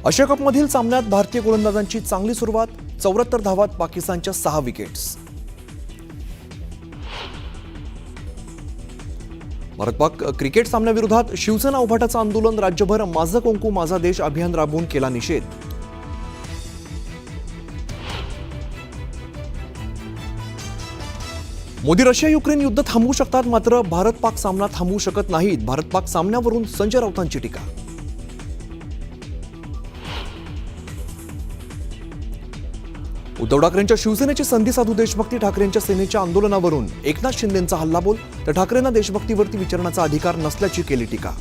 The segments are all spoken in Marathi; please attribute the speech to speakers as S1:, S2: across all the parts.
S1: आशिया कपमधील सामन्यात भारतीय गोलंदाजांची चांगली सुरुवात, 74 धावात पाकिस्तानच्या 6 विकेट्स. भारत-पाक क्रिकेट सामन्याविरोधात शिवसेना उभाटाचं आंदोलन, राज्यभर माझं कुंकू माझा देश अभियान राबवून केला निषेध. मोदी रशिया युक्रेन युद्ध थांबवू शकतात, मात्र भारत-पाक सामना थांबवू शकत नाहीत. भारत-पाक सामन्यावरून संजय राऊतांची टीका. उद्धव ठाकरेंच्या शिवसेनेची संधी साधू देशभक्ती, ठाकरेंच्या सेनेच्या आंदोलनावरून एकनाथ शिंदेंचा हल्लाबोल, तर ठाकरेंना देशभक्तीवरती विचारण्याचा अधिकार नसल्याची केली टीका.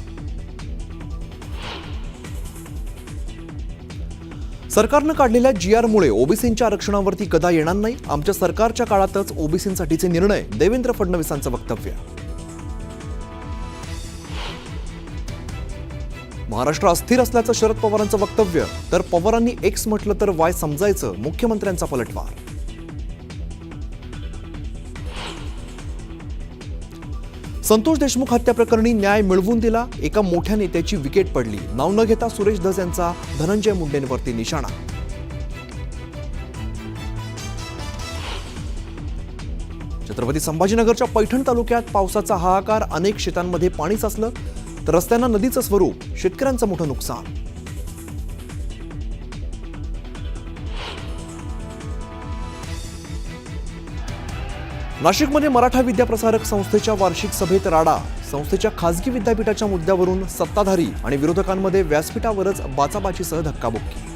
S1: सरकारनं काढलेल्या GRमुळे ओबीसींच्या आरक्षणावरती गदा येणार नाही. आमच्या सरकारच्या काळातच ओबीसींसाठीचे निर्णय, देवेंद्र फडणवीसांचं वक्तव्य. महाराष्ट्र अस्थिर असल्याचं शरद पवारांचं वक्तव्य, तर पवारांनी एक्स म्हटलं तर वाय समजायचं, मुख्यमंत्र्यांचा पलटवार. संतोष देशमुख हत्या प्रकरणी न्याय मिळवून दिला, एका मोठ्या नेत्याची विकेट पडली. नाव न घेता सुरेश धस यांचा धनंजय मुंडेंवरती निशाणा. छत्रपती संभाजीनगरच्या पैठण तालुक्यात पावसाचा हाहाकार, अनेक शेतांमध्ये पाणी साचलं, तर रस्त्यांना नदीचं स्वरूप, शेतकऱ्यांचं मोठं नुकसान. नाशिकमध्ये मराठा विद्याप्रसारक संस्थेच्या वार्षिक सभेत राडा, संस्थेच्या खासगी विद्यापीठाच्या मुद्द्यावरून सत्ताधारी आणि विरोधकांमध्ये व्यासपीठावरच बाचाबाचीसह धक्काबुक्की.